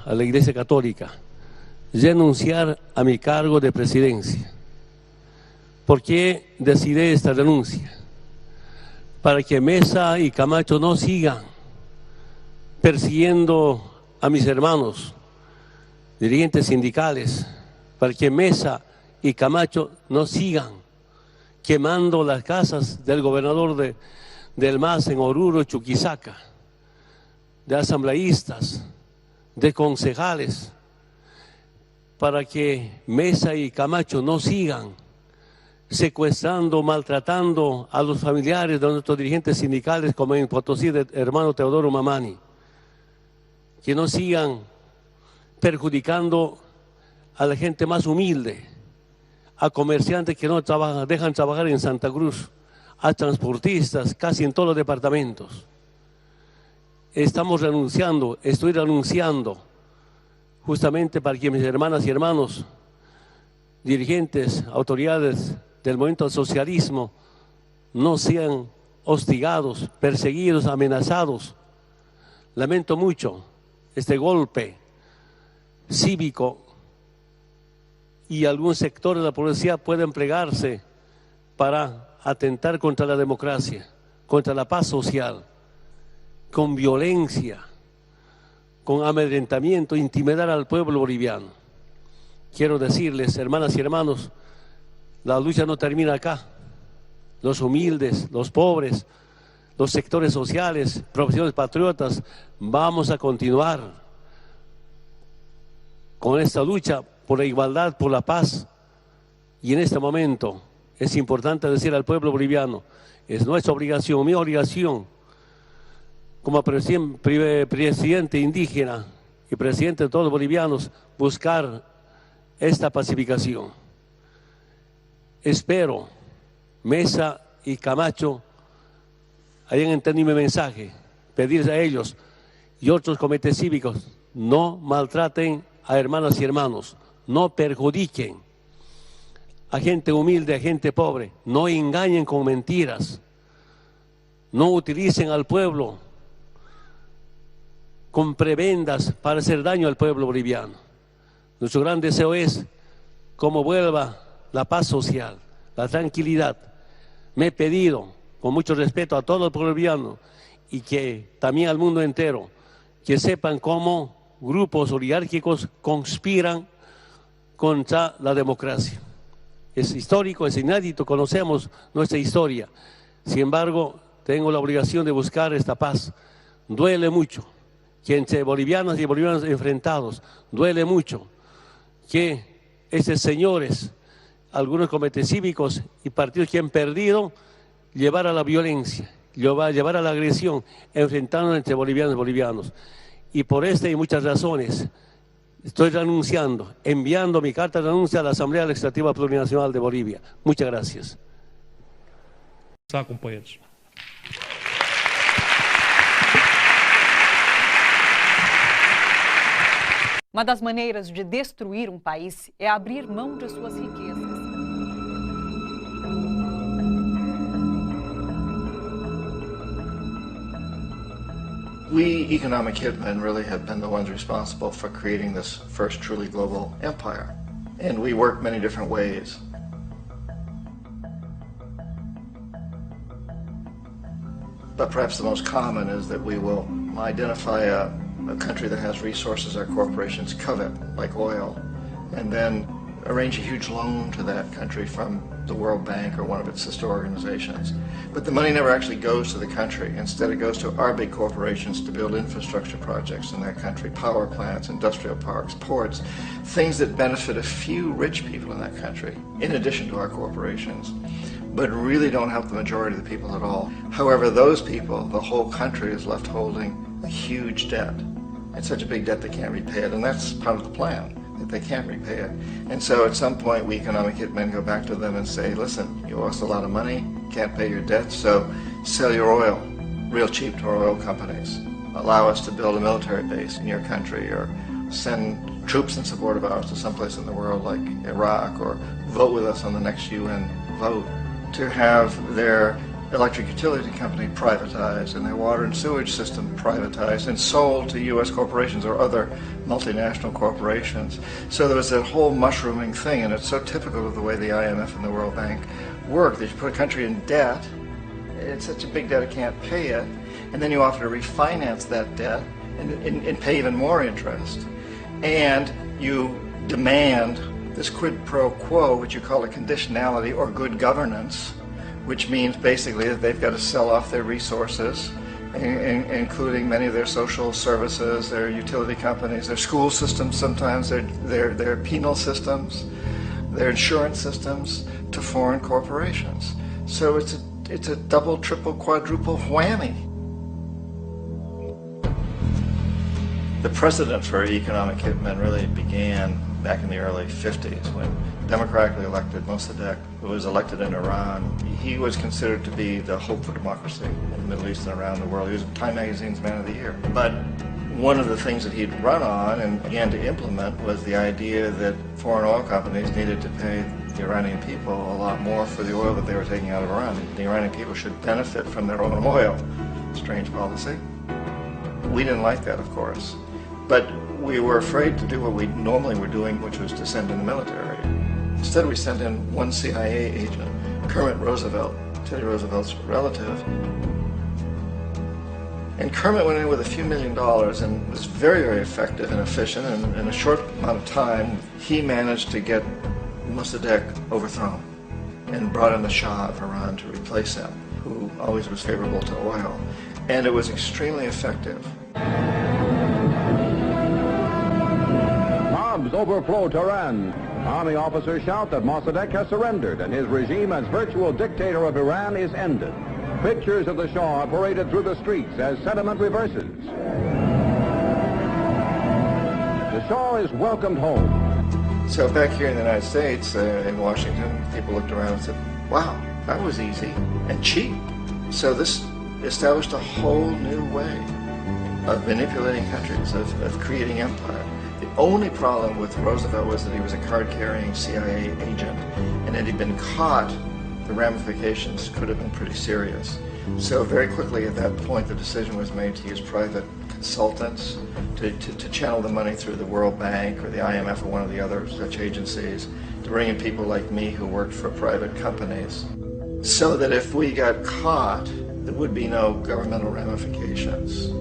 a la Iglesia Católica renunciar a mi cargo de presidencia. ¿Por qué decidí esta renuncia? Para que Mesa y Camacho no sigan persiguiendo a mis hermanos, dirigentes sindicales, para que Mesa y Camacho no sigan quemando las casas del gobernador del MAS en Oruro, Chuquisaca, de asambleístas, de concejales, para que Mesa y Camacho no sigan secuestrando, maltratando a los familiares de nuestros dirigentes sindicales, como en Potosí del hermano Teodoro Mamani, que no sigan perjudicando a la gente más humilde, a comerciantes que no trabajan, dejan trabajar en Santa Cruz, a transportistas, casi en todos los departamentos. Estamos renunciando, estoy renunciando, justamente para que mis hermanas y hermanos, dirigentes, autoridades del movimiento al socialismo, no sean hostigados, perseguidos, amenazados. Lamento mucho este golpe cívico y algún sector de la policía puede emplearse para atentar contra la democracia, contra la paz social, con violencia, con amedrentamiento, intimidar al pueblo boliviano. Quiero decirles, hermanas y hermanos, la lucha no termina acá. Los humildes, los pobres, los sectores sociales, profesionales patriotas, vamos a continuar con esta lucha por la igualdad, por la paz. Y en este momento es importante decir al pueblo boliviano, es nuestra obligación, mi obligación, como presidente indígena y presidente de todos los bolivianos, buscar esta pacificación. Espero Mesa y Camacho hayan entendido mi mensaje, pedirles a ellos y otros comités cívicos, no maltraten a hermanas y hermanos, no perjudiquen a gente humilde, a gente pobre, no engañen con mentiras, no utilicen al pueblo con prebendas para hacer daño al pueblo boliviano. Nuestro gran deseo es cómo vuelva la paz social, la tranquilidad. Me he pedido, con mucho respeto a todo el pueblo boliviano y que también al mundo entero, que sepan cómo grupos oligárquicos conspiran contra la democracia. Es histórico, es inédito, conocemos nuestra historia. Sin embargo, tengo la obligación de buscar esta paz. Duele mucho que entre bolivianos y bolivianos enfrentados, duele mucho que estos señores, algunos comités cívicos y partidos que han perdido, llevar a la violencia, llevar a la agresión, enfrentando entre bolivianos y bolivianos. Y por esta y muchas razones, estoy renunciando, enviando mi carta de renuncia a la Asamblea Legislativa Plurinacional de Bolivia. Muchas gracias. Companheiros. Uma das maneiras de destruir um país é abrir mão de suas riquezas. We economic hitmen really have been the ones responsible for creating this first truly global empire. And we work many different ways. But perhaps the most common is that we will identify a country that has resources our corporations covet, like oil, and then arrange a huge loan to that country from the World Bank or one of its sister organizations. But the money never actually goes to the country. Instead, it goes to our big corporations to build infrastructure projects in that country, power plants, industrial parks, ports, things that benefit a few rich people in that country, in addition to our corporations, but really don't help the majority of the people at all. However, those people, the whole country is left holding a huge debt. It's such a big debt they can't repay it, and that's part of the plan, that they can't repay it. And so at some point, we economic hitmen go back to them and say, listen, you owe us a lot of money, can't pay your debt, so sell your oil real cheap to our oil companies. Allow us to build a military base in your country, or send troops in support of ours to someplace in the world like Iraq, or vote with us on the next UN vote. To have their electric utility company privatized and their water and sewage system privatized and sold to U.S. corporations or other multinational corporations. So there was that whole mushrooming thing, and it's so typical of the way the IMF and the World Bank work, that you put a country in debt, it's such a big debt it can't pay it, and then you offer to refinance that debt and pay even more interest. And you demand this quid pro quo, which you call a conditionality or good governance, which means basically that they've got to sell off their resources, including many of their social services, their utility companies, their school systems sometimes, their penal systems, their insurance systems, to foreign corporations. So it's a double, triple, quadruple whammy. The precedent for economic hitmen really began back in the early 50s when democratically elected Mossadegh, who was elected in Iran, he was considered to be the hope for democracy in the Middle East and around the world. He was Time Magazine's Man of the Year. But one of the things that he'd run on and began to implement was the idea that foreign oil companies needed to pay the Iranian people a lot more for the oil that they were taking out of Iran. The Iranian people should benefit from their own oil. Strange policy. We didn't like that, of course. But we were afraid to do what we normally were doing, which was to send in the military. Instead, we sent in one CIA agent, Kermit Roosevelt, Teddy Roosevelt's relative. And Kermit went in with a few $1 million and was very, very effective and efficient. And in a short amount of time, he managed to get Mossadegh overthrown and brought in the Shah of Iran to replace him, who always was favorable to oil. And it was extremely effective. Mobs overflow Tehran. Army officers shout that Mossadegh has surrendered and his regime as virtual dictator of Iran is ended. Pictures of the Shah are paraded through the streets as sentiment reverses. The Shah is welcomed home. So back here in the United States, in Washington, people looked around and said, wow, that was easy and cheap. So this established a whole new way of manipulating countries, of creating empire. The only problem with Roosevelt was that he was a card-carrying CIA agent, and had he been caught, the ramifications could have been pretty serious. So very quickly at that point, the decision was made to use private consultants to channel the money through the World Bank or the IMF or one of the other such agencies, to bring in people like me who worked for private companies, so that if we got caught, there would be no governmental ramifications.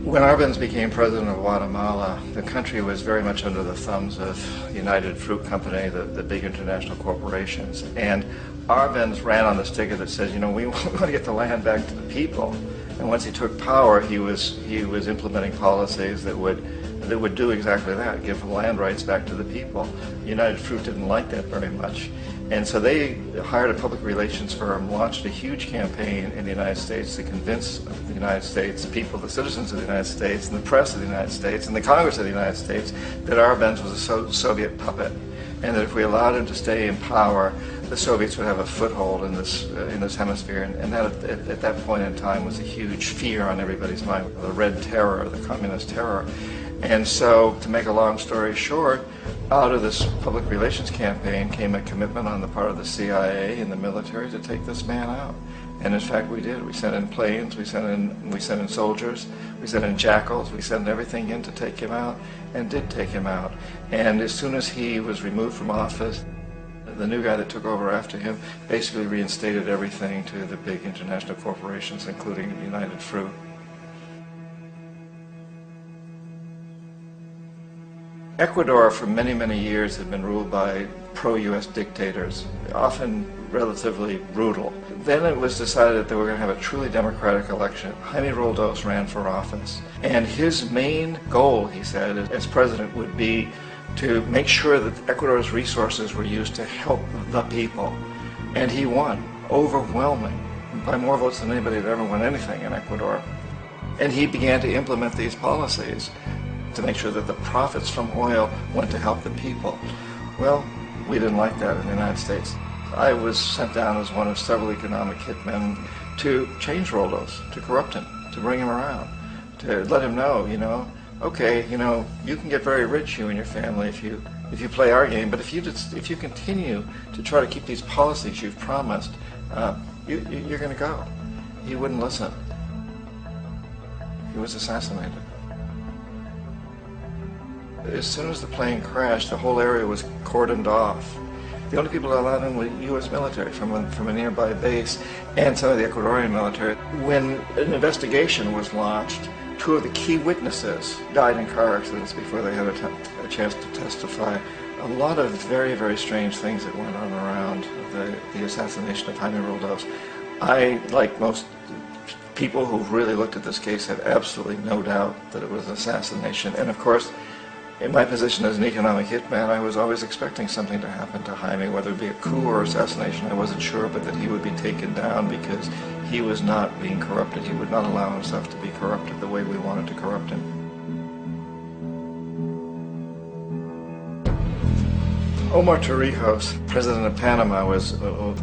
When Arbenz became president of Guatemala, the country was very much under the thumbs of United Fruit Company, the big international corporations. And Arbenz ran on this ticket that says, you know, we want to get the land back to the people. And once he took power, he was implementing policies that would do exactly that, give land rights back to the people. United Fruit didn't like that very much. And so they hired a public relations firm, launched a huge campaign in the United States to convince the United States people, the citizens of the United States, and the press of the United States, and the Congress of the United States, that Arbenz was a Soviet puppet, and that if we allowed him to stay in power, the Soviets would have a foothold in this hemisphere. And that at that point in time was a huge fear on everybody's mind, the Red Terror, the Communist terror. And so, to make a long story short, out of this public relations campaign came a commitment on the part of the CIA and the military to take this man out. And in fact, we did. We sent in planes, we sent in soldiers, we sent in jackals, we sent everything in to take him out, and did take him out. And as soon as he was removed from office, the new guy that took over after him basically reinstated everything to the big international corporations, including United Fruit. Ecuador for many, many years had been ruled by pro-U.S. dictators, often relatively brutal. Then it was decided that they were going to have a truly democratic election. Jaime Roldos ran for office. And his main goal, he said, as president would be to make sure that Ecuador's resources were used to help the people. And he won, overwhelming, by more votes than anybody had ever won anything in Ecuador. And he began to implement these policies to make sure that the profits from oil went to help the people. Well, we didn't like that in the United States. I was sent down as one of several economic hitmen to change Roldos, to corrupt him, to bring him around, to let him know, you know, okay, you know, you can get very rich, you and your family, if you play our game, but if you continue to try to keep these policies you've promised, you're going to go. He wouldn't listen. He was assassinated. As soon as the plane crashed, the whole area was cordoned off. The only people allowed in were U.S. military from a nearby base and some of the Ecuadorian military. When an investigation was launched, 2 of the key witnesses died in car accidents before they had a chance to testify. A lot of very, very strange things that went on around the assassination of Jaime Roldos. I, like most people who've really looked at this case, had absolutely no doubt that it was an assassination. And of course, in my position as an economic hitman, I was always expecting something to happen to Jaime, whether it be a coup or assassination, I wasn't sure, but that he would be taken down because he was not being corrupted. He would not allow himself to be corrupted the way we wanted to corrupt him. Omar Torrijos, president of Panama, was,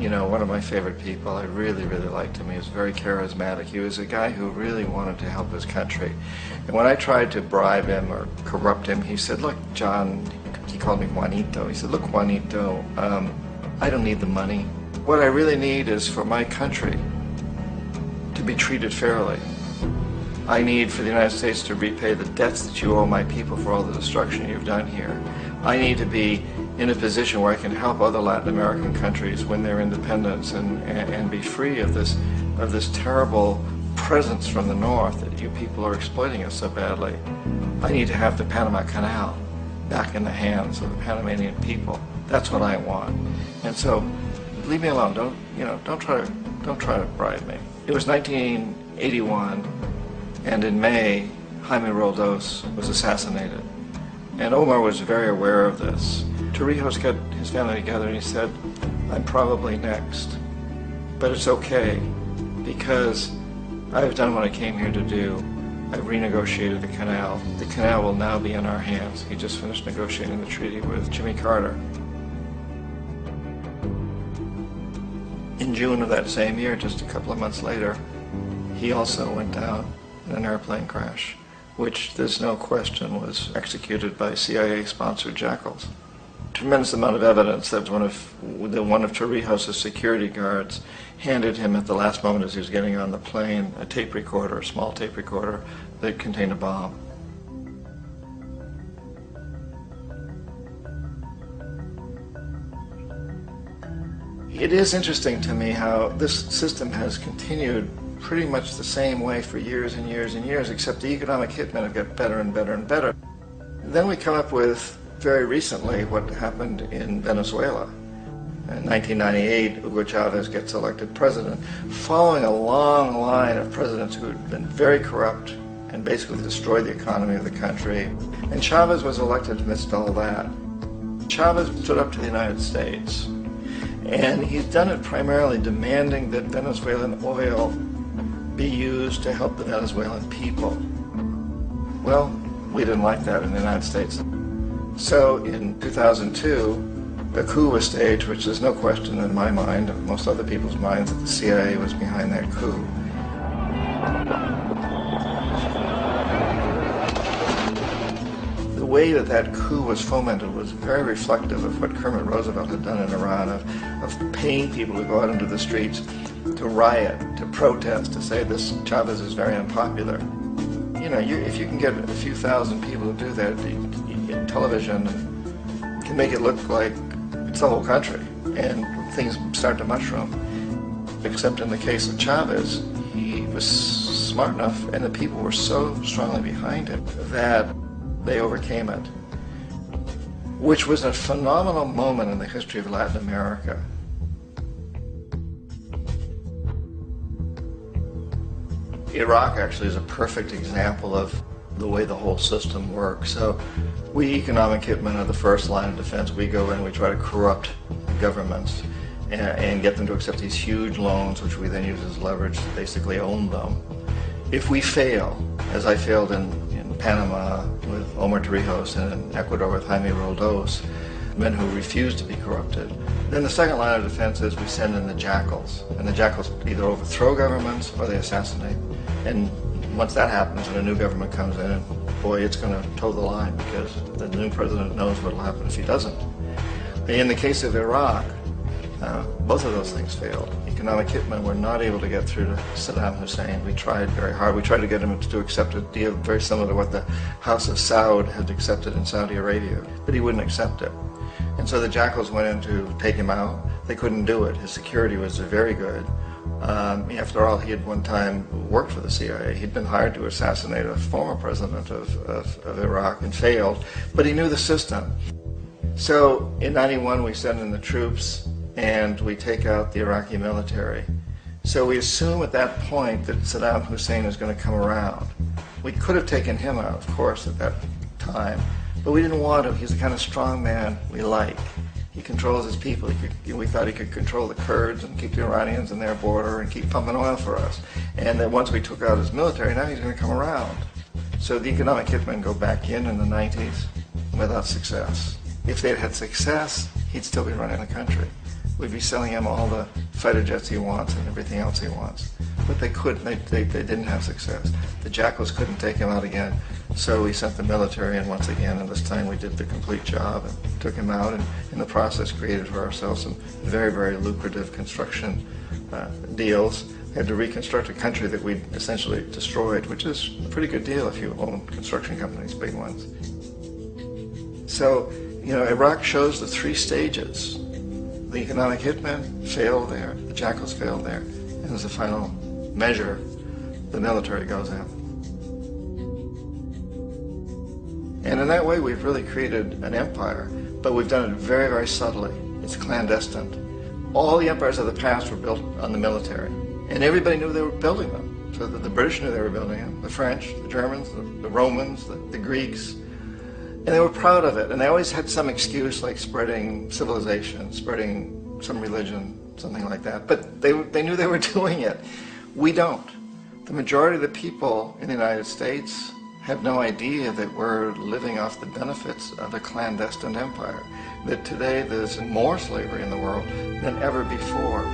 you know, one of my favorite people. I really, really liked him. He was very charismatic. He was a guy who really wanted to help his country. And when I tried to bribe him or corrupt him, he said, look, John, he called me Juanito. He said, look, Juanito, I don't need the money. What I really need is for my country to be treated fairly. I need for the United States to repay the debts that you owe my people for all the destruction you've done here. I need to be in a position where I can help other Latin American countries win their independence and be free of this terrible presence from the north that you people are exploiting us so badly. I need to have the Panama Canal back in the hands of the Panamanian people. That's what I want. And so, leave me alone. Don't try to bribe me. It was 1981, and in May, Jaime Roldos was assassinated. And Omar was very aware of this. Torrijos got his family together and he said, I'm probably next, but it's okay because I've done what I came here to do. I've renegotiated the canal. The canal will now be in our hands. He just finished negotiating the treaty with Jimmy Carter. In June of that same year, just a couple of months later, he also went down in an airplane crash, which there's no question was executed by CIA-sponsored jackals. Tremendous amount of evidence that one of Torrijos' security guards handed him at the last moment as he was getting on the plane a tape recorder, a small tape recorder that contained a bomb. It is interesting to me how this system has continued pretty much the same way for years and years and years, except the economic hitmen have got better and better and better. Then we come up with, very recently, what happened in Venezuela. In 1998, Hugo Chavez gets elected president, following a long line of presidents who had been very corrupt and basically destroyed the economy of the country. And Chavez was elected amidst all that. Chavez stood up to the United States, and he's done it primarily demanding that Venezuelan oil be used to help the Venezuelan people. Well, we didn't like that in the United States. So in 2002, a coup was staged, which there's no question in my mind, and most other people's minds, that the CIA was behind that coup. The way that coup was fomented was very reflective of what Kermit Roosevelt had done in Iran, of paying people to go out into the streets, to riot, to protest, to say this Chavez is very unpopular. You know, if you can get a few thousand people to do that in television, can make it look like it's the whole country, and things start to mushroom. Except in the case of Chavez, he was smart enough, and the people were so strongly behind him that they overcame it, which was a phenomenal moment in the history of Latin America. Iraq actually is a perfect example of the way the whole system works. So we economic hitmen are the first line of defense. We go in, we try to corrupt governments and get them to accept these huge loans, which we then use as leverage to basically own them. If we fail, as I failed in Panama with Omar Torrijos and in Ecuador with Jaime Roldos, men who refuse to be corrupted, then the second line of defense is we send in the jackals. And the jackals either overthrow governments or they assassinate. And once that happens and a new government comes in, boy, it's going to toe the line because the new president knows what will happen if he doesn't. In the case of Iraq, both of those things failed. Economic hitmen were not able to get through to Saddam Hussein. We tried very hard. We tried to get him to accept a deal very similar to what the House of Saud had accepted in Saudi Arabia, but he wouldn't accept it. And so the jackals went in to take him out. They couldn't do it. His security was very good. After all, he had one time worked for the CIA. He'd been hired to assassinate a former president of Iraq and failed, but he knew the system. So in '91 we send in the troops and we take out the Iraqi military. So we assume at that point that Saddam Hussein is going to come around. We could have taken him out, of course, at that time, but we didn't want him. He's the kind of strong man we like. He controls his people. We thought he could control the Kurds and keep the Iranians in their border and keep pumping oil for us. And then once we took out his military, now he's going to come around. So the economic hitmen go back in the 90s without success. If they'd had success, he'd still be running the country. We'd be selling him all the fighter jets he wants and everything else he wants. But they couldn't. They didn't have success. The jackals couldn't take him out again. So we sent the military in once again, and this time we did the complete job and took him out, and in the process created for ourselves some very, very lucrative construction deals. We had to reconstruct a country that we'd essentially destroyed, which is a pretty good deal if you own construction companies, big ones. So, Iraq shows the three stages. The economic hitmen failed there, the jackals failed there, and as a final measure, the military goes in. And in that way, we've really created an empire, but we've done it very, very subtly. It's clandestine. All the empires of the past were built on the military, and everybody knew they were building them. So the British knew they were building them, the French, the Germans, the Romans, the Greeks, and they were proud of it. And they always had some excuse, like spreading civilization, spreading some religion, something like that. But they knew they were doing it. We don't. The majority of the people in the United States have no idea that we're living off the benefits of a clandestine empire, that today there's more slavery in the world than ever before.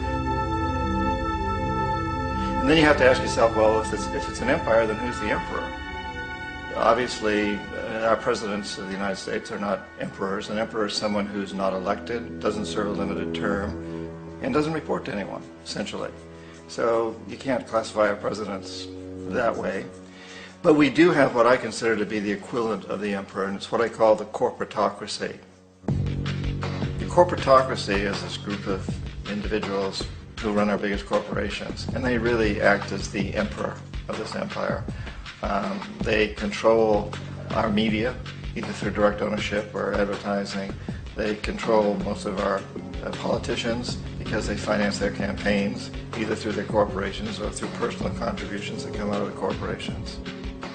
And then you have to ask yourself, well, if it's an empire, then who's the emperor? Obviously, our presidents of the United States are not emperors. An emperor is someone who's not elected, doesn't serve a limited term, and doesn't report to anyone, essentially. So you can't classify our presidents that way. But we do have what I consider to be the equivalent of the emperor, and it's what I call the corporatocracy. The corporatocracy is this group of individuals who run our biggest corporations, and they really act as the emperor of this empire. They control our media, either through direct ownership or advertising. They control most of our politicians because they finance their campaigns, either through their corporations or through personal contributions that come out of the corporations.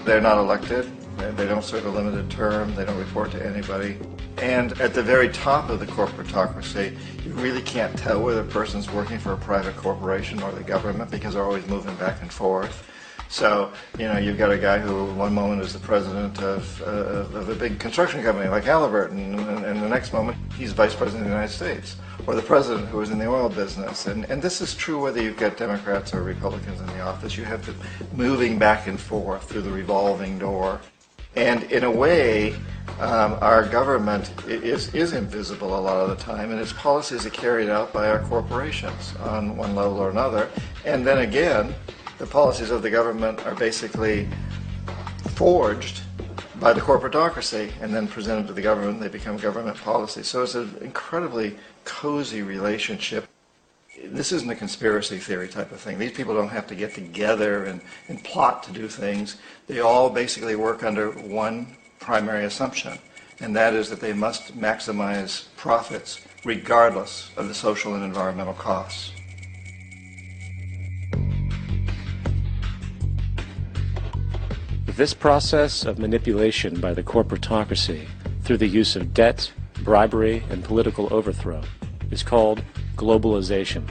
They're not elected, they don't serve a limited term, they don't report to anybody. And at the very top of the corporatocracy, you really can't tell whether a person's working for a private corporation or the government because they're always moving back and forth. So, you've got a guy who one moment is the president of a big construction company like Halliburton, and the next moment he's vice president of the United States, or the president who is in the oil business. And this is true whether you've got Democrats or Republicans in the office. You have to moving back and forth through the revolving door. And in a way, our government is invisible a lot of the time, and its policies are carried out by our corporations on one level or another. And then again, the policies of the government are basically forged by the corporatocracy and then presented to the government. They become government policy. So it's an incredibly cozy relationship. This isn't a conspiracy theory type of thing. These people don't have to get together and plot to do things. They all basically work under one primary assumption, and that is that they must maximize profits regardless of the social and environmental costs. This process of manipulation by the corporatocracy through the use of debt, bribery, and political overthrow is called globalization.